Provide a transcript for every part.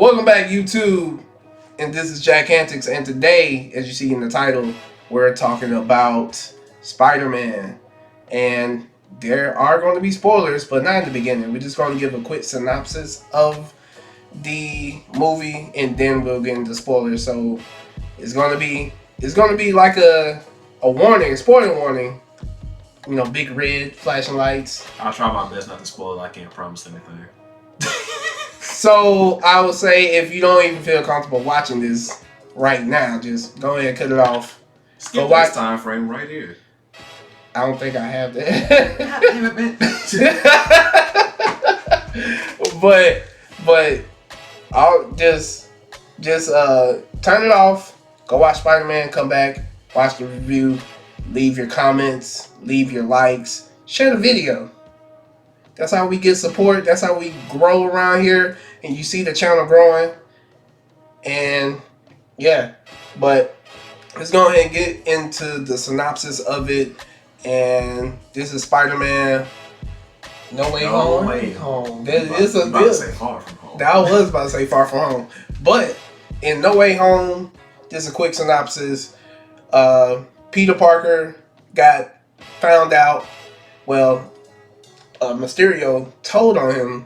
Welcome back, YouTube. And this is JAC Antics. And today, as you see in the title, we're talking about Spider-Man. And there are going to be spoilers, but not in the beginning. We're just going to give a quick synopsis of the movie, and then we'll get into spoilers. So it's going to be like a warning, a spoiler warning. You know, big red flashing lights. I'll try my best not to spoil it. I can't promise anything. So I would say if you don't even feel comfortable watching this right now, just go ahead and cut it off. Skip this time frame right here. I don't think I have that. God damn it, but I'll just turn it off. Go watch Spider-Man. Come back. Watch the review. Leave your comments. Leave your likes. Share the video. That's how we get support. That's how we grow around here. And you see the channel growing. And yeah. But let's go ahead and get into the synopsis of it. And this is Spider-Man No Way Home. About to say Far From Home. I was about to say Far From Home. But in No Way Home, this is a quick synopsis. Peter Parker got found out. Well, Mysterio told the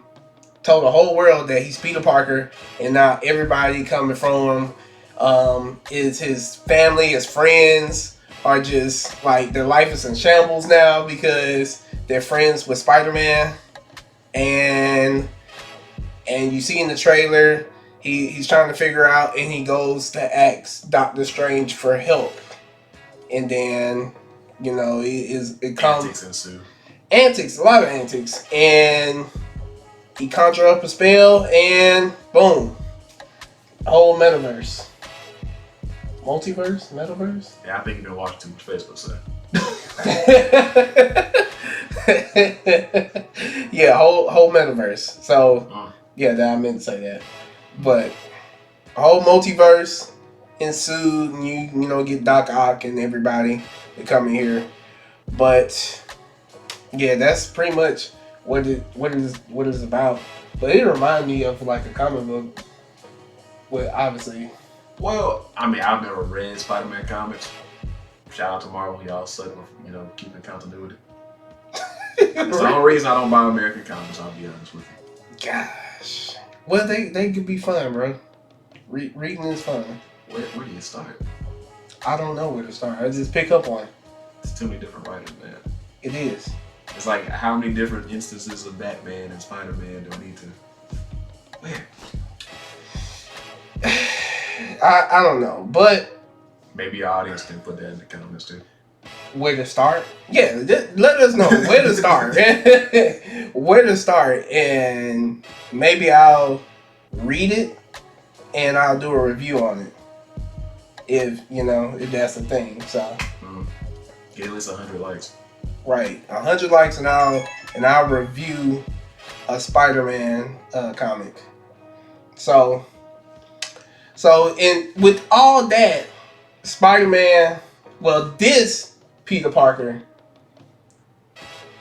whole world that he's Peter Parker, and now everybody coming from him is his family, his friends are just like their life is in shambles now because they're friends with Spider-Man, and you see in the trailer he's trying to figure out, and he goes to ask Doctor Strange for help, and then you know it comes Antics ensue. Antics, a lot of antics, and he conjure up a spell, and boom, whole metaverse, multiverse, metaverse. Yeah, I think you've been watching too much Facebook stuff. Yeah, whole metaverse. So yeah, that I meant to say that, but a whole multiverse ensued, and you know get Doc Ock and everybody to come in here, but. Yeah, that's pretty much what it's about. But it reminded me of like a comic book. Well, obviously. Well, I mean, I've never read Spider-Man comics. Shout out to Marvel, y'all suck with keeping continuity. It's the only reason I don't buy American comics. I'll be honest with you. Gosh, well they could be fun, bro. Reading is fun. Where do you start? I don't know where to start. I just pick up one. It's too many different writers, man. It is. It's like how many different instances of Batman and Spider-Man do I need to? Where? I don't know, but maybe your audience can put that in the comments too. Where to start? Yeah, let us know where to start. Where to start, and maybe I'll read it and I'll do a review on it. If that's the thing. So get at least 100 likes. Right, 100 likes, and I'll review a Spider-Man comic. So with all that, Spider-Man, well, this Peter Parker,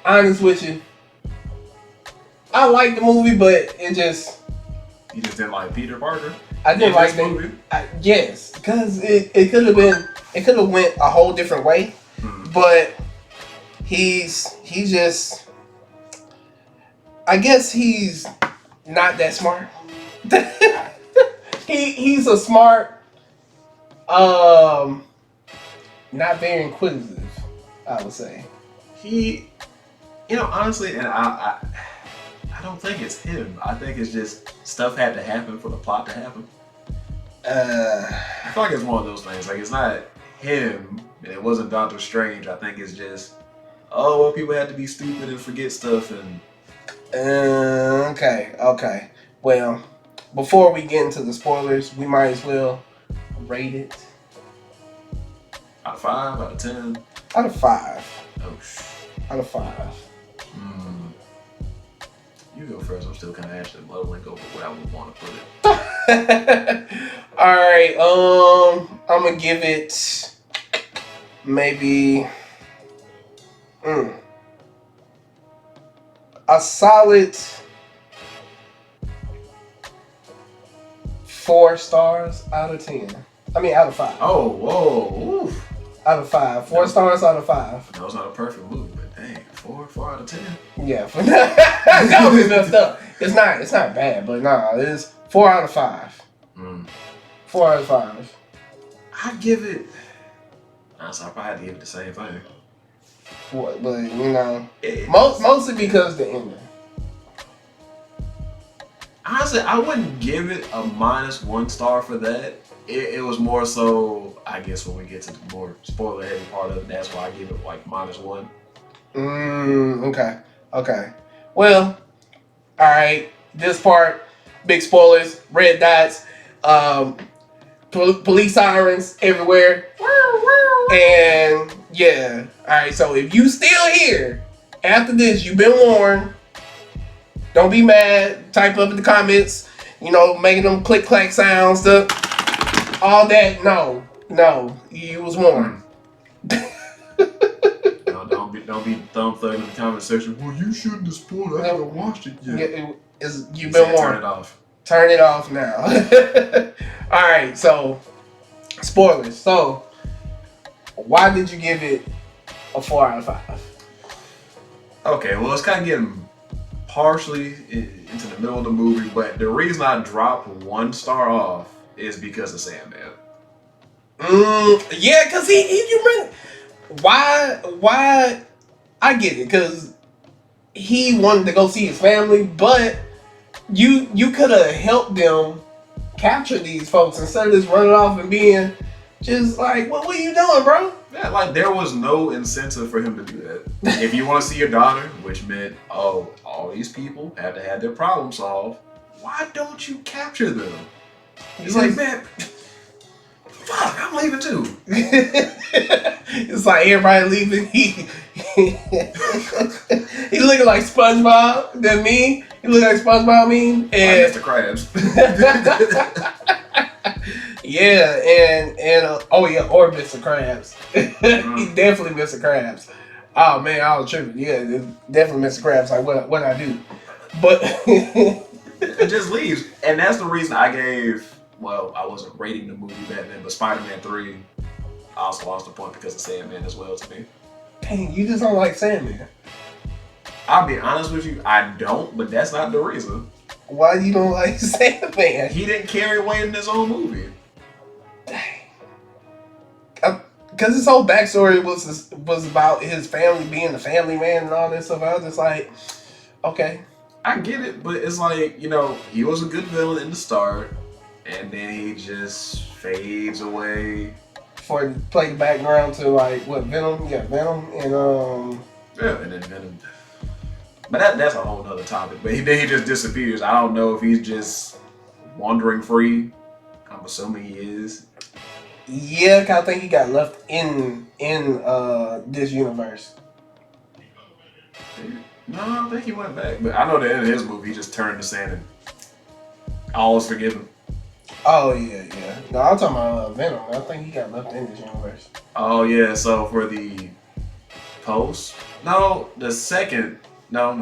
honest with you, I like the movie, but it just... You just didn't like Peter Parker? I didn't like the movie. Yes, because it could have went a whole different way, but he's just, I guess he's not that smart. he's a smart, not very inquisitive, I would say. He, honestly, and I don't think it's him. I think it's just stuff had to happen for the plot to happen. I feel like it's one of those things. Like, it's not him, and it wasn't Doctor Strange. I think it's just, people had to be stupid and forget stuff. And okay. Well, before we get into the spoilers, we might as well rate it. Out of 5, out of 10? Out of 5. Oh, out of 5. You go first. I'm still kind of actually muddling over where I would want to put it. Alright, I'm gonna give it maybe a solid 4 stars out of 10. I mean, out of 5. Oh, whoa, oof. Out of 5. 4 stars out of 5. That was not a perfect movie, but dang, 4 out of 10. Yeah, that would be messed up. It's not bad, but nah, it's 4 out of 5. 4 out of 5. I'd give it. Honestly, I probably had to give it the same thing. What? But you know, mostly because the ending. Honestly, I wouldn't give it a -1 star for that. It was more so, I guess, when we get to the more spoiler heavy part of it, that's why I give it like -1. Okay. Well, all right. This part, big spoilers, red dots, police sirens everywhere, and yeah. All right. So if you still here after this, you've been warned. Don't be mad. Type up in the comments. You know, making them click clack sounds. All that. No. You was warned. Don't be thumb thugging in the comment section. Well, you shouldn't have spoiled it. I haven't watched it yet. You've been warned. Turn it off. Turn it off now. All right. So spoilers. So why did you give it a 4 out of 5? Okay. Well, it's kind of getting partially into the middle of the movie, but the reason I dropped 1 star off is because of Sandman. Yeah, cause why? I get it, cause he wanted to go see his family, but you could have helped them capture these folks instead of just running off and being just like, what are you doing, bro? Yeah, like there was no incentive for him to do that. If you want to see your daughter, which meant, oh, all these people have to have their problem solved, why don't you capture them? He's like, man, fuck, I'm leaving too. It's like everybody leaving. He looking like SpongeBob than me. He look like SpongeBob me and Mr. Krabs. Yeah, and oh yeah, or Mr. Krabs. He definitely Mr. Krabs. Oh man, I was tripping. Yeah, definitely Mr. Krabs. Like what I do, but it just leaves, and that's the reason I gave. Well, I wasn't rating the movie back then, but Spiderman 3, I also lost the point because of Sandman as well to me. Dang, you just don't like Sandman. I'll be honest with you, I don't, but that's not the reason. Why you don't like Sandman? He didn't carry weight in his own movie. Dang. Because his whole backstory was about his family being the family man and all this stuff. I was just like, okay. I get it, but it's like, you know, he was a good villain in the start, and then he just fades away. For play the background to like what Venom? Yeah, Venom and yeah, and then Venom. But that's a whole nother topic. But then he just disappears. I don't know if he's just wandering free. I'm assuming he is. Yeah, cause I think he got left in this universe. No, I don't think he went back. But I know the end of his movie, he just turned to sand and all was forgiven. Oh yeah. No, I'm talking about Venom. I think he got left in this universe. Oh yeah. So for the post, no, the second, no.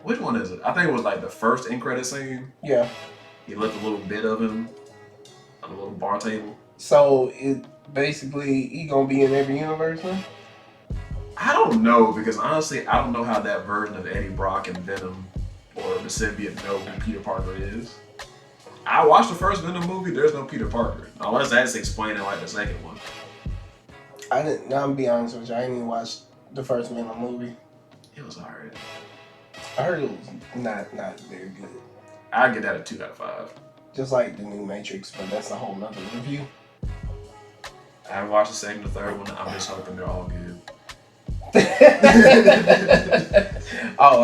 Which one is it? I think it was like the first end credit scene. Yeah. He left a little bit of him on a little bar table. So it basically he gonna be in every universe now? I don't know, because honestly, I don't know how that version of Eddie Brock and Venom or the symbiote know who Peter Parker is. I watched the first Venom movie. There's no Peter Parker, unless that's explaining like the second one. I didn't. I'm gonna be honest with you. I didn't even watch the first Venom movie. It was alright. I heard it was not very good. I get that a 2 out of 5. Just like the new Matrix, but that's a whole nother review. I haven't watched the second or third one. I'm just hoping they're all good. Oh,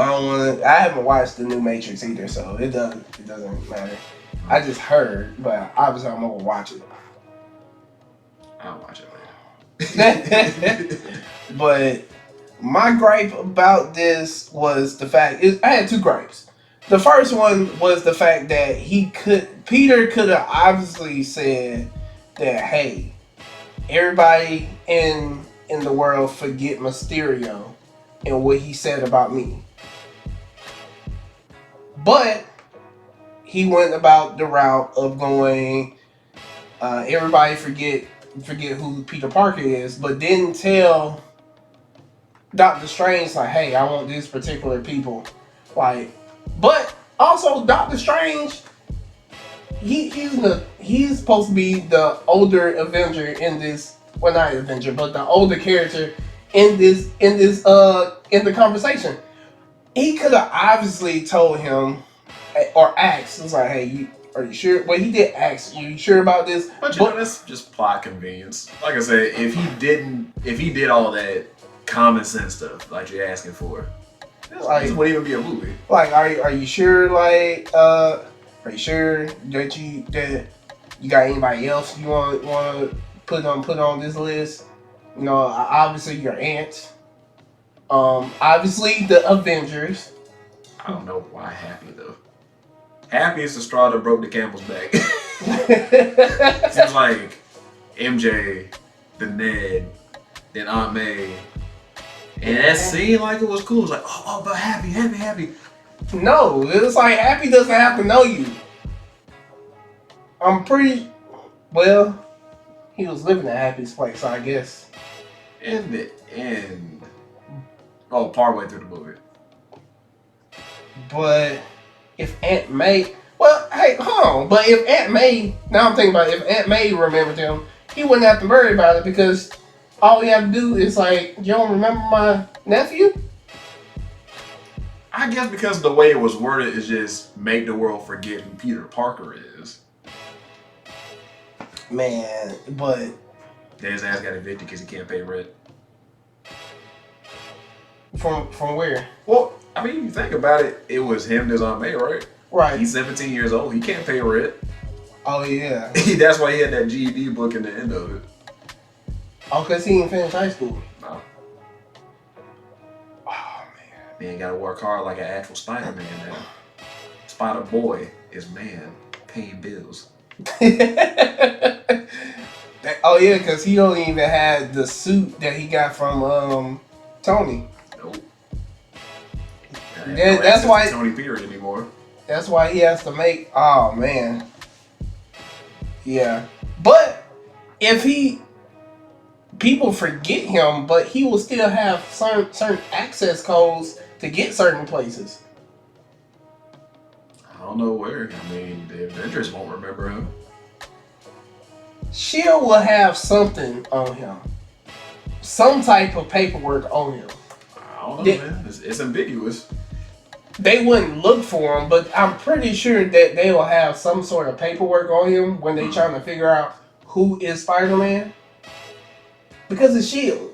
I haven't watched the new Matrix either, so it doesn't matter. I just heard, but obviously I'm gonna watch it. I'll watch it later. But my gripe about this was the fact I had 2 gripes. The first one was the fact that Peter could have obviously said that, hey, everybody in the world forget Mysterio and what he said about me. But he went about the route of going. Everybody forget who Peter Parker is, but didn't tell Doctor Strange like, hey, I want these particular people. Like, but also Doctor Strange, he's supposed to be the older Avenger in this. Well, not Avenger, but the older character in the conversation. He could have obviously told him or asked. It's like, hey, are you sure? Well, he did ask. You sure about this? But you know, that's just plot convenience. Like I said, if he did all that common sense stuff like you're asking for, this wouldn't even be a movie. Like, are you sure? Like, are you sure that you got anybody else you want to put on this list? You know, obviously your aunt. Obviously the Avengers. I don't know why Happy though. Happy is the straw that broke the camel's back. Seems like MJ, the Ned, then Aunt May, and that seemed like it was cool. It was like, oh, but Happy. No, it's like Happy doesn't have to know you. I'm pretty. Well, he was living at Happy's place, I guess. In the end, partway through the movie. But if Aunt May, well, hey, hold on. But if Aunt May, now I'm thinking about it, if Aunt May remembered him, he wouldn't have to worry about it because all he have to do is like, you don't remember my nephew? I guess because the way it was worded is just make the world forget who Peter Parker is. Man, but then his ass got evicted because he can't pay rent. From where? Well, I mean, you think about it, it was him and his Aunt May, right? Right. He's 17 years old. He can't pay rent. Oh, yeah. That's why he had that GED book in the end of it. Oh, because he didn't finish high school. No. Oh, man. Man gotta work hard like an actual Spiderman now. Spider Boy is man paying bills. Oh, yeah, because he don't even have the suit that he got from Tony. Nope. Yeah, that's why Tony period anymore. That's why he has to make. Oh man. Yeah, but if people forget him, but he will still have certain access codes to get certain places. I don't know where. I mean, the Avengers won't remember him. S.H.I.E.L.D. will have something on him, some type of paperwork on him. I don't know, man. It's ambiguous. They wouldn't look for him, but I'm pretty sure that they will have some sort of paperwork on him when they're trying to figure out who is Spider-Man. Because it's S.H.I.E.L.D.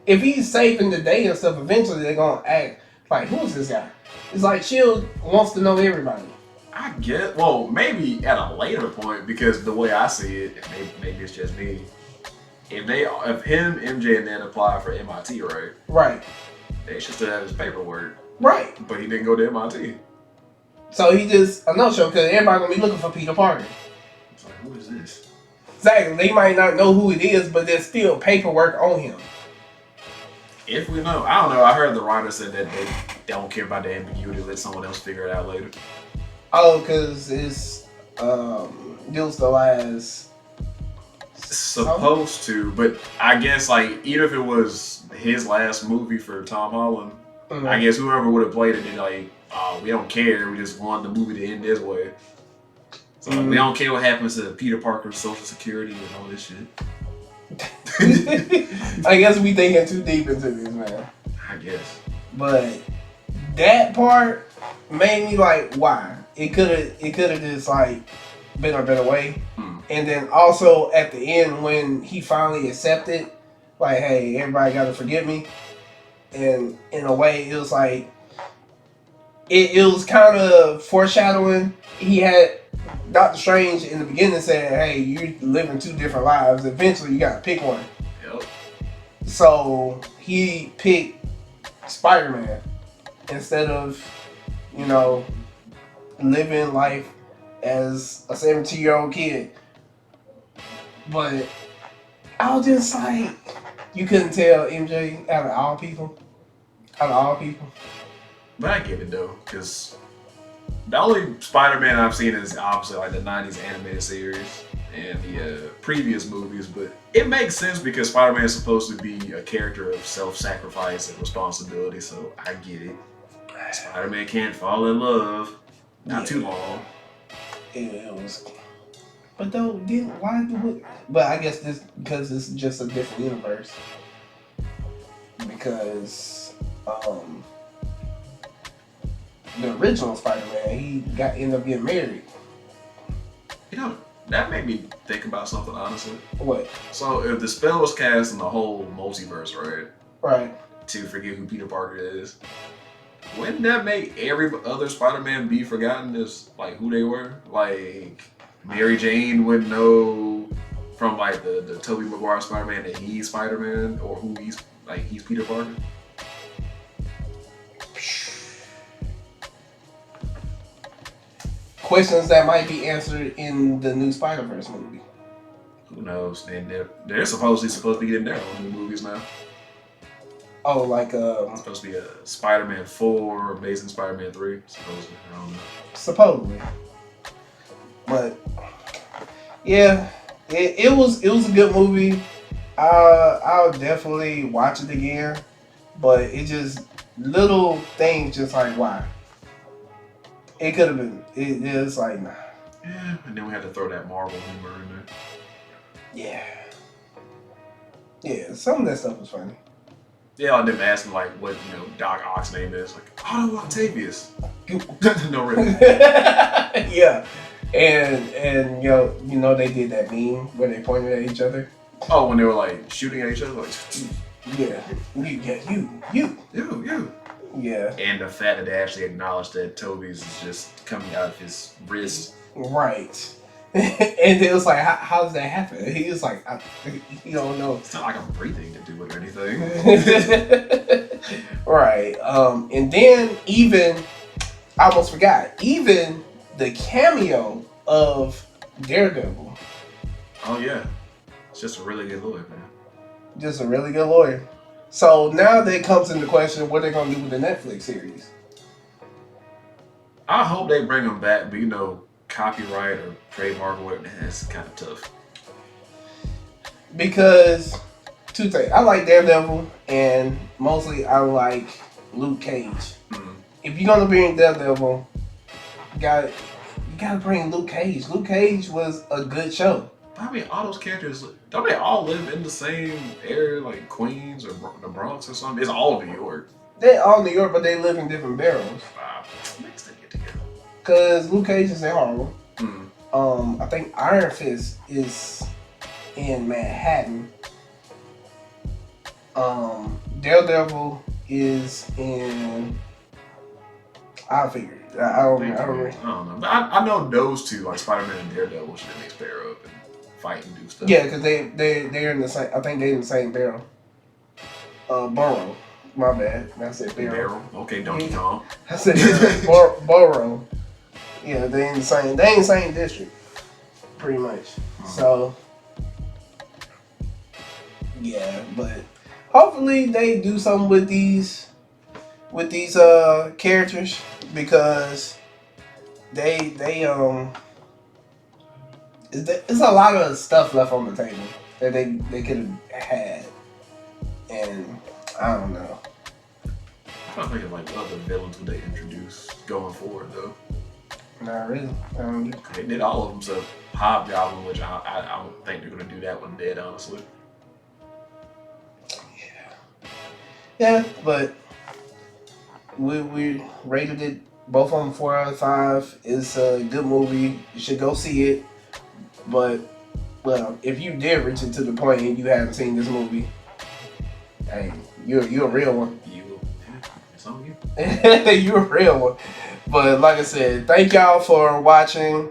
If he's saving the day and stuff, eventually they're going to act like, who is this guy? It's like S.H.I.E.L.D. wants to know everybody. I get, well, maybe at a later point, because the way I see it, maybe it's just me. If him, MJ, and Ned apply for MIT, right? Right. They should still have his paperwork. Right. But he didn't go to MIT. So he just a no-show because everybody gonna be looking for Peter Parker. It's like, who is this? Exactly. They might not know who it is, but there's still paperwork on him. If we know, I don't know. I heard the writer said that they don't care about the ambiguity. Let someone else figure it out later. Oh, because it's deals the last. Supposed to, but I guess like even if it was his last movie for Tom Holland, I guess whoever would have played it, they're like, oh, we don't care. We just want the movie to end this way. So we don't care what happens to Peter Parker's Social Security and all this shit. I guess we thinking too deep into this, man. I guess. But that part made me like, why? It could have just like been a better way. And then also at the end when he finally accepted, like, hey, everybody got to forgive me. And in a way, it was like, it was kind of foreshadowing. He had Doctor Strange in the beginning said, hey, you're living two different lives. Eventually, you got to pick one. Yep. So he picked Spider-Man instead of, living life as a 17-year-old kid. But I was just like, you couldn't tell MJ out of all people. But I get it though, because The only Spider-Man I've seen is obviously like the '90s animated series and the previous movies, but it makes sense because Spider-Man is supposed to be a character of self-sacrifice and responsibility, so I get it. Spider-Man can't fall in love. Not too long. It was. But though, why do it? But I guess this because it's just a different universe. Because the original Spider-Man, he ended up getting married. You know, that made me think about something, honestly. What? So if the spell was cast in the whole multiverse, right? Right. To forget who Peter Parker is, wouldn't that make every other Spider-Man be forgotten as like who they were? Like Mary Jane wouldn't know from like the Tobey Maguire Spider-Man that he's Spider-Man or who he's Peter Parker. Questions that might be answered in the new Spider-Verse movie. Who knows? And they're supposed to be in their own new movies now. Oh, like it's supposed to be a Spider-Man 4, Amazing Spider-Man 3, supposedly. I don't know. Supposedly. But yeah, it was a good movie. I'll definitely watch it again. But it just little things just like why. It could have been. It's like nah. Yeah, and then we had to throw that Marvel humor in there. Yeah. Yeah, some of that stuff was funny. Yeah, I them asking like what Doc Ock's name is, like Otto Octavius. No, really. Yeah, and you know they did that meme where they pointed at each other. Oh, when they were like shooting at each other, like yeah, you. Yeah. And the fact that they actually acknowledged that Toby's is just coming out of his wrist. Right. And it was like, how does that happen? He was like, you don't know. It's not like I'm breathing to do it or anything. Right. And then even, I almost forgot, even the cameo of Daredevil. Oh, yeah. It's just a really good lawyer, man. Just a really good lawyer. So now that comes into question what they're going to do with the Netflix series. I hope they bring him back, but copyright or trademark or whatever, that's kind of tough. Because two things. I like Daredevil and mostly I like Luke Cage. Mm-hmm. If you're going to bring Daredevil, you gotta bring Luke Cage. Luke Cage was a good show. I mean, all those characters, don't they all live in the same area, like Queens or the Bronx or something? It's all New York. They all New York, but they live in different barrels. Makes them get together. Cause Luke Cage is in Harlem. Mm-hmm. I think Iron Fist is in Manhattan. Daredevil is in. I figured. I don't know. But I know those two, like Spider-Man and Daredevil, should at least pair up and fight and do stuff. Yeah, because they're in the same. I think they're in the same barrel. Burrow. My bad. I said barrel. Okay, Donkey Kong. I said Burrow. Yeah, they in the same district, pretty much. Mm-hmm. So yeah, but hopefully they do something with these characters because it's a lot of stuff left on the table that they could have had, and I don't know. I'm trying to think of like what other villains would they introduce going forward though. Not really. They did all of them, so Hobgoblin, which I don't think they're gonna do that one dead, honestly. Yeah, but we rated it both on 4 out of 5. It's a good movie. You should go see it. But well, if you did reach it to the point and you haven't seen this movie, hey, you're a real one. It's on you. You're a real one. But like I said, thank y'all for watching.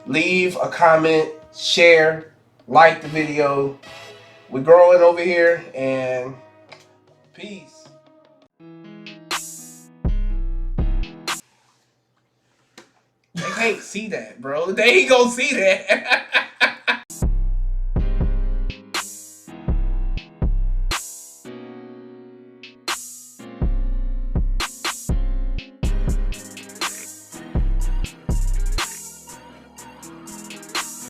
Leave a comment, share, like the video. We're growing over here, and peace. They can't see that, bro. They ain't gonna see that.